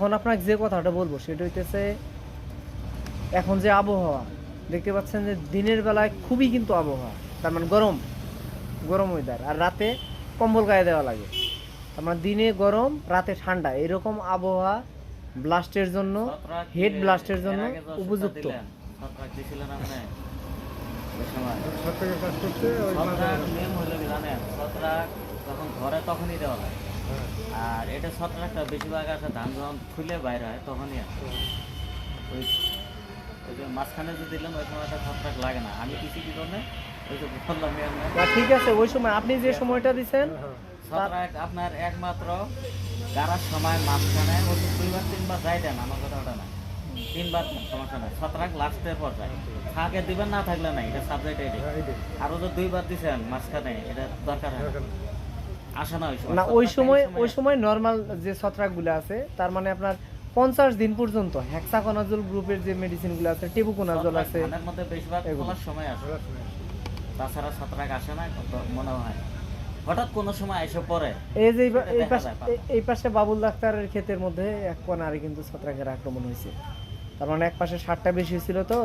এখন আপনাকে যে কথাটা বলবো সেটা হইতেছে, এখন যে আবহাওয়া দেখতে পাচ্ছেন যে দিনের বেলায় খুবই কিন্তু আবহাওয়া, তার মানে গরম গরম ওয়েদার, আর রাতে কম্বল গায়ে দেওয়া লাগে। তার মানে দিনে গরম রাতে ঠান্ডা, এরকম আবহাওয়া ব্লাস্টের জন্য, হেড ব্লাস্টের জন্য উপযুক্ত। যখন ঘরে তখনই দেওয়া লাগে, আর এটা ছত্রাকটা বেশিরভাগ আসে ধান যখন খুলে বাইর হয় তখনই আসে। ওই ওই যে মাঝখানে যে দিলাম ওই সময়টা ছত্রাক লাগে না। আমি কিছু কি জন্য ওই যে বললাম ঠিক আছে, ওই সময় আপনি যে সময়টা দিচ্ছেন ছত্রাক আপনার একমাত্র গাড়ার সময় মাঝখানে ওই যে 2-3 বার যাই দেন, আমার কথা ওটা না, 3 বার সমস্যা নাই। ছত্রাক লাস্টের পর যায়, থাকে দিবেন না থাকলে নাই, এটা সাবজেক্ট এটাই। আরও যে 2 বার দিচ্ছেন মাঝখানে, এটা দরকার হয় আসে না না। ওই সময় নর্মাল যে ছত্রাকগুলো আছে, তার মানে আপনার 50 দিন পর্যন্ত হেক্সাকোনাজোল গ্রুপের যে মেডিসিনগুলো আছে, টেবুকোনাজোল আছে, ধানের মধ্যে বেশিরভাগ খোলার সময় আসে, তাছাড়া ছত্রাক আসে না মনে হয়। হঠাৎ কোনো সময় এসে পড়ে। এই যে এই পাশে বাবুল ডাক্তারের ক্ষেতের মধ্যে এক কোনারে কিন্তু ছত্রাকের আক্রমণ হয়েছে। তার মানে এক পাশে সারটা বেশি ছিল, তো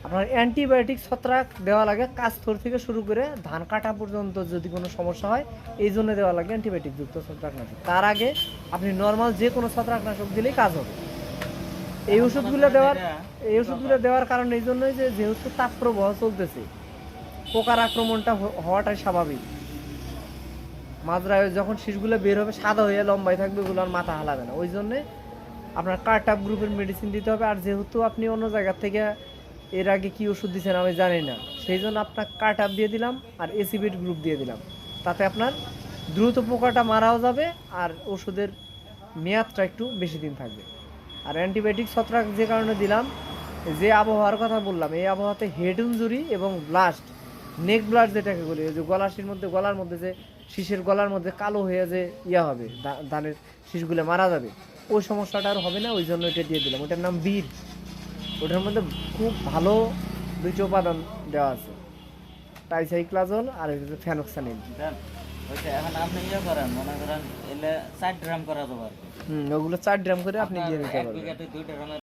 আপনার অ্যান্টিবায়োটিক ছত্রাক দেওয়া লাগে কাজথর থেকে শুরু করে ধান কাটা পর্যন্ত। যদি কোনো সমস্যা হয় এই জন্য দেওয়া লাগে অ্যান্টিবায়োটিক যুক্ত ছত্রাকনাশক। তার আগে আপনি নর্মাল যে কোনো ছত্রাকনাশক দিলেই কাজ হবে। এই ওষুধগুলো দেওয়ার কারণ এই জন্যই যে যেহেতু তাপপ্রবাহ চলতেছে, পোকার আক্রমণটা হওয়াটাই স্বাভাবিক। মাজরায় যখন শীষগুলো বের হবে সাদা হয়ে লম্বাই থাকবে, ওগুলো আর মাথা হালাবে না। ওই জন্যে আপনার কার্টাপ গ্রুপের মেডিসিন দিতে হবে। আর যেহেতু আপনি অন্য জায়গা থেকে এর আগে কি ওষুধ দিচ্ছেন আমি জানি না, সেই জন্য আপনার কার্টাপ দিয়ে দিলাম আর এসিবিট গ্রুপ দিয়ে দিলাম। তাতে আপনার দ্রুত পোকাটা মারাও যাবে আর ওষুধের মেয়াদটা একটু বেশি দিন থাকবে। আর অ্যান্টিবায়োটিক ছত্রাক যে কারণে দিলাম, যে আবহাওয়ার কথা বললাম, এই আবহাওয়াতে হেড ইনজুরি এবং ব্লাস্ট, নেক ব্লাস্ট যেটাকে বলি, যে গলার মধ্যে যে শীষের গলার মধ্যে কালো হয়ে যে হবে, ধানের শীষগুলো মারা যাবে, ওই সমস্যাটা আর হবে না। ওই জন্য এটা দিয়ে দিলাম। ওটার নাম বীর। ওটার মধ্যে খুব ভালো 2টি উপাদান দেওয়া আছে, টাইসাইক্লাজল আর ফেনোক্সানিল। এখন আপনি করেন, মনে করেন এলে 4 ড্রাম করা যাবে আর কি। ওগুলো 4 ড্রাম করে আপনি দিয়ে দিতে পারবেন। 1 বিঘাতে 2 ড্রামের